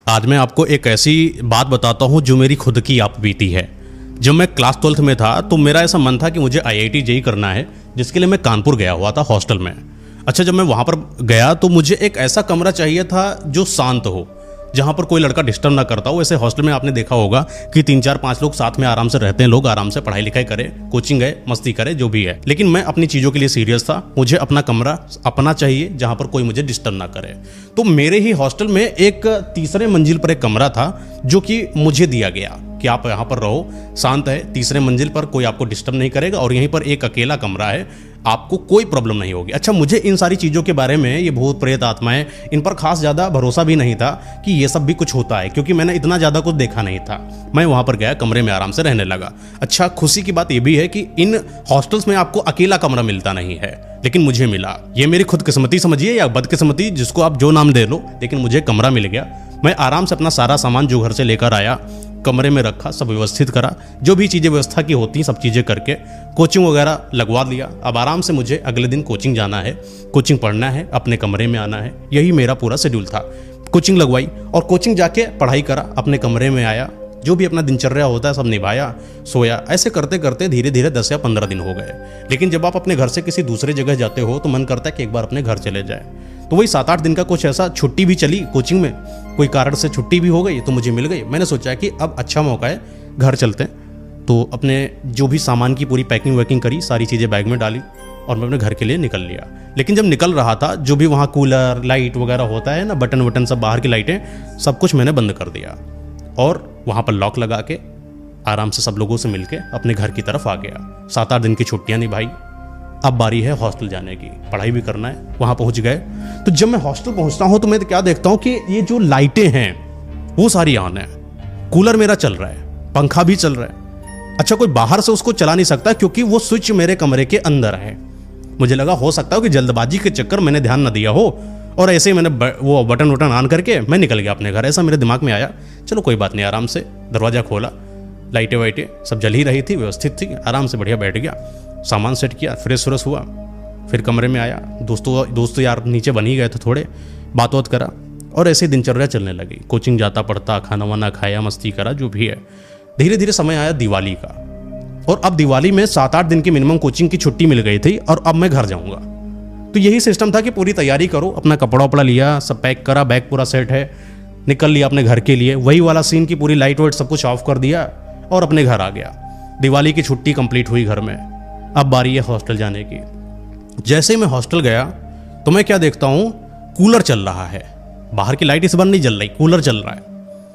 आज मैं आपको एक ऐसी बात बताता हूँ जो मेरी खुद की आप बीती है। जब मैं क्लास 12th में था तो मेरा ऐसा मन था कि मुझे IIT JEE करना है, जिसके लिए मैं कानपुर गया हुआ था हॉस्टल में। अच्छा, जब मैं वहाँ पर गया तो मुझे एक ऐसा कमरा चाहिए था जो शांत हो, जहाँ पर कोई लड़का डिस्टर्ब ना करता हो। ऐसे हॉस्टल में आपने देखा होगा कि 3-4-5 लोग साथ में आराम से रहते हैं, लोग आराम से पढ़ाई लिखाई करें, कोचिंग गए, मस्ती करे, जो भी है। लेकिन मैं अपनी चीज़ों के लिए सीरियस था। मुझे अपना कमरा अपना चाहिए जहाँ पर कोई मुझे डिस्टर्ब ना करे। तो मेरे ही हॉस्टल में एक तीसरे मंजिल पर एक कमरा था जो कि मुझे दिया गया कि आप यहाँ पर रहो, शांत है, तीसरे मंजिल पर कोई आपको डिस्टर्ब नहीं करेगा और यहीं पर एक अकेला कमरा है, आपको कोई प्रॉब्लम नहीं होगी। अच्छा, मुझे इन सारी चीज़ों के बारे में, ये भूत प्रेत आत्माएं, इन पर खास ज़्यादा भरोसा भी नहीं था कि ये सब भी कुछ होता है, क्योंकि मैंने इतना ज़्यादा कुछ देखा नहीं था। मैं वहाँ पर गया, कमरे में आराम से रहने लगा। अच्छा, खुशी की बात ये भी है कि इन हॉस्टल्स में आपको अकेला कमरा मिलता नहीं है, लेकिन मुझे मिला। ये मेरी खुदकिस्मती समझिए या बदकिस्मती, जिसको आप जो नाम दे लो, लेकिन मुझे कमरा मिल गया। मैं आराम से अपना सारा सामान जो घर से लेकर आया कमरे में रखा, सब व्यवस्थित करा, जो भी चीज़ें व्यवस्था की होती सब चीज़ें करके कोचिंग वगैरह लगवा लिया। अब आराम से मुझे अगले दिन कोचिंग जाना है, कोचिंग पढ़ना है, अपने कमरे में आना है, यही मेरा पूरा शेड्यूल था। कोचिंग लगवाई और कोचिंग जाके पढ़ाई करा, अपने कमरे में आया, जो भी अपना दिनचर्या होता है सब निभाया, सोया। ऐसे करते करते धीरे धीरे 10 या 15 दिन हो गए। लेकिन जब आप अपने घर से किसी दूसरे जगह जाते हो तो मन करता है कि एक बार अपने घर चले जाए। तो वही 7-8 दिन का कुछ ऐसा छुट्टी भी चली कोचिंग में, कोई कारण से छुट्टी भी हो गई तो मुझे मिल गई। मैंने सोचा कि अब अच्छा मौका है, घर चलते हैं। तो अपने जो भी सामान की पूरी पैकिंग वैकिंग करी, सारी चीज़ें बैग में डाली और मैं अपने घर के लिए निकल लिया। लेकिन जब निकल रहा था, जो भी वहाँ कूलर लाइट वगैरह होता है ना, बटन वटन सब बाहर की लाइटें, सब कुछ मैंने बंद कर दिया और वहाँ पर लॉक लगा के आराम से सब लोगों से मिलके अपने घर की तरफ आ गया। 7-8 दिन की छुट्टियाँ निभाई। अब बारी है हॉस्टल जाने की, पढ़ाई भी करना है। वहाँ पहुँच गए तो जब मैं हॉस्टल पहुँचता हूँ तो मैं क्या देखता हूँ कि ये जो लाइटें हैं वो सारी ऑन है, कूलर मेरा चल रहा है, पंखा भी चल रहा है। अच्छा, कोई बाहर से उसको चला नहीं सकता क्योंकि वो स्विच मेरे कमरे के अंदर है। मुझे लगा हो सकता है कि जल्दबाजी के चक्कर मैंने ध्यान न दिया हो और ऐसे ही मैंने वो बटन वटन ऑन करके मैं निकल गया अपने घर। ऐसा मेरे दिमाग में आया। चलो कोई बात नहीं, आराम से दरवाज़ा खोला, लाइटें वाइटें सब जल ही रही थी, व्यवस्थित थी, आराम से बढ़िया बैठ गया, सामान सेट किया, फ्रेश व्रेश हुआ, फिर कमरे में आया। दोस्तों यार नीचे बन ही गए थे, थोड़े बात बात करा और ऐसे दिनचर्या चलने लगी। कोचिंग जाता पढ़ता, खाना वाना खाया, मस्ती करा, जो भी है। धीरे धीरे समय आया दिवाली का और अब दिवाली में 7-8 दिन की मिनिमम कोचिंग की छुट्टी मिल गई थी और अब मैं घर जाऊँगा। तो यही सिस्टम था कि पूरी तैयारी करो, अपना कपड़ा वपड़ा लिया, सब पैक करा, बैग पूरा सेट है, निकल लिया अपने घर के लिए। वही वाला सीन की पूरी लाइट वाइट सब कुछ ऑफ कर दिया और अपने घर आ गया। दिवाली की छुट्टी कंप्लीट हुई घर में। अब बारी है हॉस्टल जाने की। जैसे ही मैं हॉस्टल गया तो मैं क्या देखता हूँ, कूलर चल रहा है, बाहर की लाइट इस बार नहीं जल रही, कूलर चल रहा है,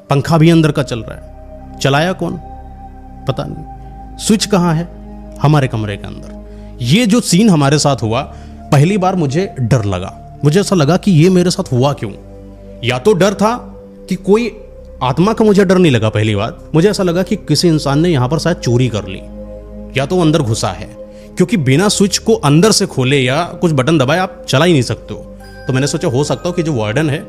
पंखा भी अंदर का चल रहा है। चलाया कौन पता नहीं, स्विच कहाँ है, हमारे कमरे के अंदर। ये जो सीन हमारे साथ हुआ, पहली बार मुझे डर लगा। मुझे ऐसा लगा कि ये मेरे साथ हुआ क्यों। या तो डर था कि कोई आत्मा का, मुझे डर नहीं लगा। पहली बात मुझे ऐसा लगा कि किसी इंसान ने यहां पर शायद चोरी कर ली, या तो वो अंदर घुसा है, क्योंकि बिना स्विच को अंदर से खोले या कुछ बटन दबाए आप चला ही नहीं सकते हो। तो मैंने सोचा हो सकता हो कि जो वार्डन है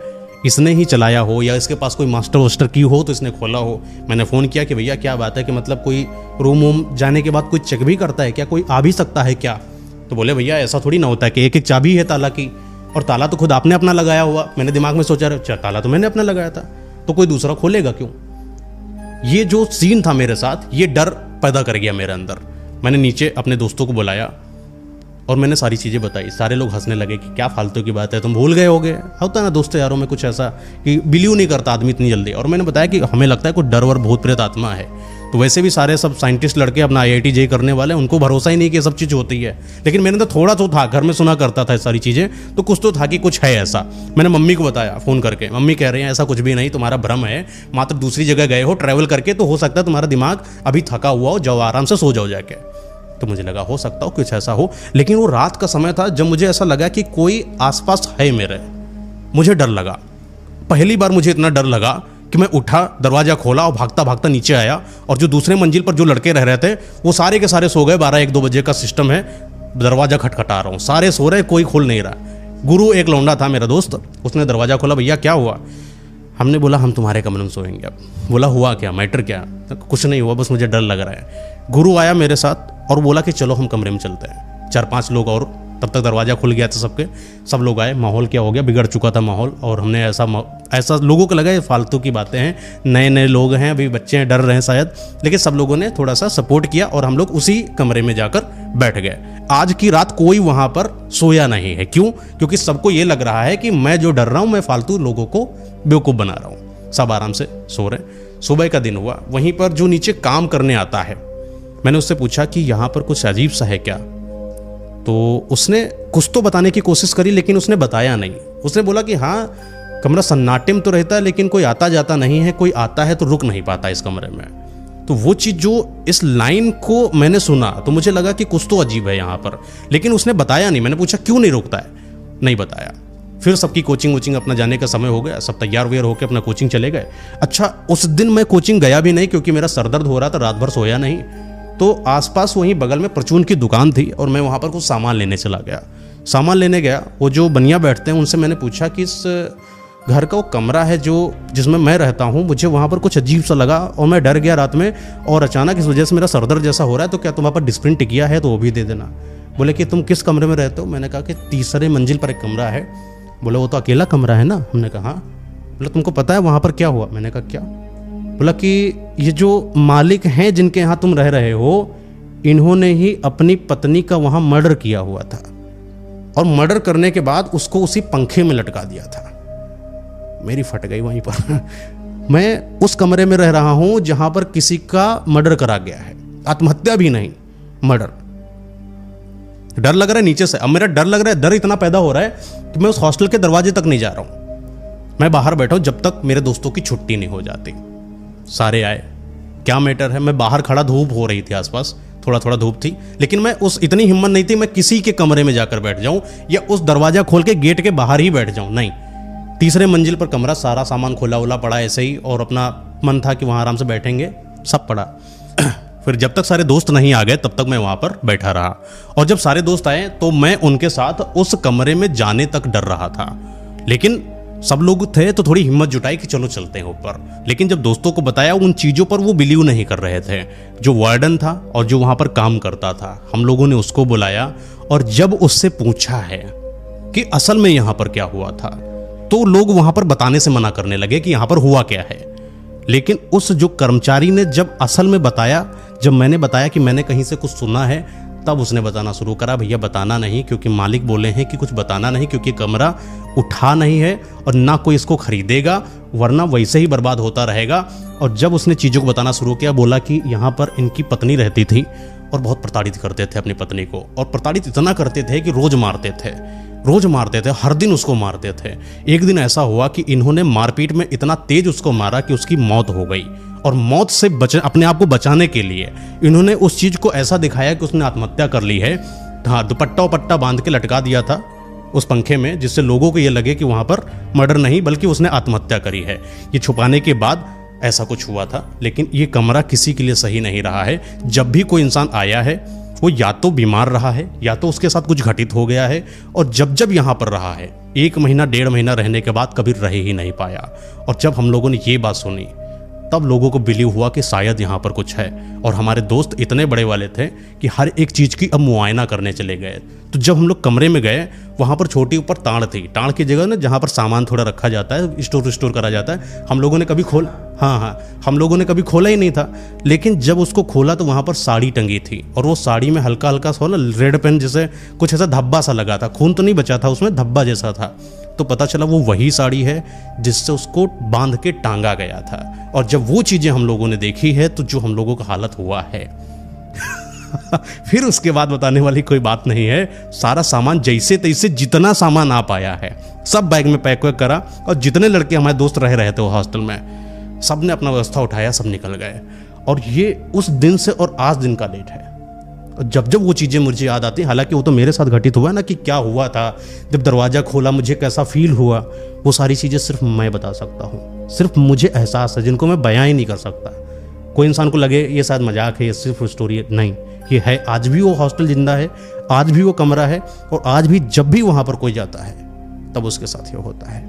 इसने ही चलाया हो, या इसके पास कोई मास्टर वास्टर की हो तो इसने खोला हो। मैंने फ़ोन किया कि भैया क्या बात है, कि मतलब कोई रूम वूम जाने के बाद कोई चेक भी करता है क्या, कोई आ भी सकता है क्या। तो बोले भैया ऐसा थोड़ी ना होता है कि एक एक चाबी है ताला की, और ताला तो खुद आपने अपना लगाया हुआ। मैंने दिमाग में सोचा अच्छा ताला तो मैंने अपना लगाया था, तो कोई दूसरा खोलेगा क्यों। ये जो सीन था मेरे साथ, ये डर पैदा कर गया मेरे अंदर। मैंने नीचे अपने दोस्तों को बुलाया और मैंने सारी चीज़ें बताई। सारे लोग हंसने लगे कि क्या फालतू की बात है, तुम भूल गए होगे। होता है ना दोस्तों यारों में कुछ ऐसा कि बिलीव नहीं करता आदमी इतनी जल्दी। और मैंने बताया कि हमें लगता है कुछ डर वर भूत प्रेत आत्मा है। तो वैसे भी सारे सब साइंटिस्ट लड़के अपना IIT JEE करने वाले, उनको भरोसा ही नहीं कि ये सब चीज़ होती है। लेकिन मैंने तो थोड़ा तो था, घर में सुना करता था सारी चीज़ें, तो कुछ तो था कि कुछ है ऐसा। मैंने मम्मी को बताया फ़ोन करके, मम्मी कह रहे हैं ऐसा कुछ भी नहीं, तुम्हारा भ्रम है, मात्र दूसरी जगह गए हो ट्रैवल करके, तो हो सकता है तुम्हारा दिमाग अभी थका हुआ हो, जाओ आराम से सो जाओ जाके। तो मुझे लगा हो सकता हो कुछ ऐसा हो। लेकिन वो रात का समय था जब मुझे ऐसा लगा कि कोई आसपास है मेरे। मुझे डर लगा, पहली बार मुझे इतना डर लगा कि मैं उठा, दरवाज़ा खोला और भागता भागता नीचे आया। और जो दूसरे मंजिल पर जो लड़के रह रहे थे वो सारे के सारे सो गए। 12-1-2 बजे का सिस्टम है, दरवाज़ा खटखटा रहा हूँ, सारे सो रहे, कोई खोल नहीं रहा। गुरु एक लौंडा था मेरा दोस्त, उसने दरवाज़ा खोला, भैया क्या हुआ। हमने बोला हम तुम्हारे कमरे में सोएंगे। अब बोला हुआ क्या, मैटर क्या। कुछ नहीं हुआ, बस मुझे डर लग रहा है। गुरु आया मेरे साथ और बोला कि चलो हम कमरे में चलते हैं, 4-5 लोग और तब तक दरवाज़ा खुल गया था सबके, सब लोग आए। माहौल क्या हो गया, बिगड़ चुका था माहौल। और हमने ऐसा लोगों को लगा ये फालतू की बातें हैं, नए नए लोग हैं, अभी बच्चे हैं, डर रहे हैं शायद, लेकिन सब लोगों ने थोड़ा सा सपोर्ट किया और हम लोग उसी कमरे में जाकर बैठ गए। आज की रात कोई वहाँ पर सोया नहीं है। क्यों? क्योंकि सबको ये लग रहा है कि मैं जो डर रहा हूँ, मैं फालतू लोगों को बेवकूफ़ बना रहा हूँ। सब आराम से सो रहे। सुबह का दिन हुआ। वहीं पर जो नीचे काम करने आता है, मैंने उससे पूछा कि यहाँ पर कुछ अजीब सा है क्या? तो उसने कुछ तो बताने की कोशिश करी, लेकिन उसने बताया नहीं। उसने बोला कि हाँ, कमरा सन्नाटे में तो रहता है, लेकिन कोई आता जाता नहीं है, कोई आता है तो रुक नहीं पाता इस कमरे में। तो वो चीज़ जो इस लाइन को मैंने सुना तो मुझे लगा कि कुछ तो अजीब है यहाँ पर, लेकिन उसने बताया नहीं। मैंने पूछा क्यों नहीं रुकता है, नहीं बताया। फिर सबकी कोचिंग वोचिंग अपना जाने का समय हो गया, सब तैयार व्यार होकर अपना कोचिंग चले गए। अच्छा, उस दिन मैं कोचिंग गया भी नहीं क्योंकि मेरा सर दर्द हो रहा था, रात भर सोया नहीं। तो आसपास वहीं बगल में परचून की दुकान थी और मैं वहाँ पर कुछ सामान लेने चला गया। सामान लेने गया, वो जो बनिया बैठते हैं उनसे मैंने पूछा कि इस घर का वो कमरा है जो जिसमें मैं रहता हूँ, मुझे वहाँ पर कुछ अजीब सा लगा और मैं डर गया रात में, और अचानक इस वजह से मेरा सर दर्द जैसा हो रहा है, तो क्या तुम वहाँ पर डिस्प्लिन टिकिया है तो वो भी दे देना। बोले कि तुम किस कमरे में रहते हो? मैंने कहा कि तीसरे मंजिल पर एक कमरा है। बोले वो तो अकेला कमरा है ना? हमने कहा हाँ। बोला तुमको पता है वहाँ पर क्या हुआ? मैंने कहा क्या? बोला कि ये जो मालिक हैं जिनके यहाँ तुम रह रहे हो, इन्होंने ही अपनी पत्नी का वहाँ मर्डर किया हुआ था, और मर्डर करने के बाद उसको उसी पंखे में लटका दिया था। मेरी फट गई वहीं पर। मैं उस कमरे में रह रहा हूँ जहाँ पर किसी का मर्डर करा गया है, आत्महत्या भी नहीं, मर्डर। डर लग रहा है नीचे से। अब मेरा डर लग रहा है, डर इतना पैदा हो रहा है कि मैं उस हॉस्टल के दरवाजे तक नहीं जा रहा हूँ। मैं बाहर बैठा हूँ जब तक मेरे दोस्तों की छुट्टी नहीं हो जाती। सारे आए, क्या मैटर है, मैं बाहर खड़ा, धूप हो रही थी आसपास, थोड़ा थोड़ा धूप थी, लेकिन मैं उस इतनी हिम्मत नहीं थी मैं किसी के कमरे में जाकर बैठ जाऊं या उस दरवाजा खोल के गेट के बाहर ही बैठ जाऊं। नहीं, तीसरे मंजिल पर कमरा, सारा सामान खोला उला पड़ा ऐसे ही, और अपना मन था कि वहाँ आराम से बैठेंगे, सब पड़ा। फिर जब तक सारे दोस्त नहीं आ गए तब तक मैं वहाँ पर बैठा रहा, और जब सारे दोस्त आए तो मैं उनके साथ उस कमरे में जाने तक डर रहा था। लेकिन सब लोग थे तो थोड़ी हिम्मत जुटाई कि चलो चलते हैं ऊपर। लेकिन जब दोस्तों को बताया उन चीज़ों पर वो बिलीव नहीं कर रहे थे। जो वार्डन था और जो वहाँ पर काम करता था, हम लोगों ने उसको बुलाया, और जब उससे पूछा है कि असल में यहाँ पर क्या हुआ था, तो लोग वहाँ पर बताने से मना करने लगे कि यहाँ पर हुआ क्या है। लेकिन उस जो कर्मचारी ने जब असल में बताया, जब मैंने बताया कि मैंने कहीं से कुछ सुना है, तब उसने बताना शुरू करा, भैया बताना नहीं, क्योंकि मालिक बोले हैं कि कुछ बताना नहीं, क्योंकि कमरा उठा नहीं है और ना कोई इसको खरीदेगा, वरना वैसे ही बर्बाद होता रहेगा। और जब उसने चीज़ों को बताना शुरू किया, बोला कि यहाँ पर इनकी पत्नी रहती थी और बहुत प्रताड़ित करते थे अपनी पत्नी को, और प्रताड़ित इतना करते थे कि रोज़ मारते थे, हर दिन उसको मारते थे। एक दिन ऐसा हुआ कि इन्होंने मारपीट में इतना तेज उसको मारा कि उसकी मौत हो गई, और मौत से अपने आप को बचाने के लिए इन्होंने उस चीज़ को ऐसा दिखाया कि उसने आत्महत्या कर ली है। हाँ, दुपट्टा उपट्टा बांध के लटका दिया था उस पंखे में, जिससे लोगों को ये लगे कि वहाँ पर मर्डर नहीं बल्कि उसने आत्महत्या करी है। ये छुपाने के बाद ऐसा कुछ हुआ था। लेकिन ये कमरा किसी के लिए सही नहीं रहा है। जब भी कोई इंसान आया है, वो या तो बीमार रहा है या तो उसके साथ कुछ घटित हो गया है, और जब जब यहाँ पर रहा है 1 महीना 1.5 महीना रहने के बाद कभी रह ही नहीं पाया। और जब हम लोगों ने ये बात सुनी, तब लोगों को बिलीव हुआ कि शायद यहाँ पर कुछ है। और हमारे दोस्त इतने बड़े वाले थे कि हर एक चीज़ की अब मुआयना करने चले गए। तो जब हम लोग कमरे में गए, वहाँ पर छोटी ऊपर ताड़ थी, ताड़ की जगह ना जहाँ पर सामान थोड़ा रखा जाता है, स्टोर करा जाता है, हम लोगों ने कभी हम लोगों ने कभी खोला ही नहीं था। लेकिन जब उसको खोला तो वहाँ पर साड़ी टंगी थी, और वो साड़ी में हल्का हल्का सा ना रेड पेन जैसे कुछ ऐसा धब्बा सा लगा था, खून तो नहीं बचा था उसमें, धब्बा जैसा था। तो पता चला वो वही साड़ी है जिससे उसको बांध के टांगा गया था। और जब वो चीज़ें हम लोगों ने देखी है तो जो हम लोगों का हालत हुआ है फिर उसके बाद बताने वाली कोई बात नहीं है। सारा सामान जैसे तैसे जितना सामान आ पाया है सब बैग में पैक वैक करा, और जितने लड़के हमारे दोस्त रह रहे थे वो हॉस्टल में, सब ने अपना व्यवस्था उठाया, सब निकल गए। और ये उस दिन से और आज दिन का डेट है। जब जब वो चीज़ें मुझे याद आती, हालांकि वो तो मेरे साथ घटित हुआ ना, कि क्या हुआ था, जब दरवाज़ा खोला मुझे कैसा फील हुआ, वो सारी चीज़ें सिर्फ मैं बता सकता हूँ। सिर्फ मुझे एहसास है जिनको मैं बयां ही नहीं कर सकता। कोई इंसान को लगे ये शायद मजाक है, ये सिर्फ स्टोरी है, नहीं, ये है। आज भी वो हॉस्टल जिंदा है, आज भी वो कमरा है, और आज भी जब भी वहाँ पर कोई जाता है तब उसके साथ ये होता है।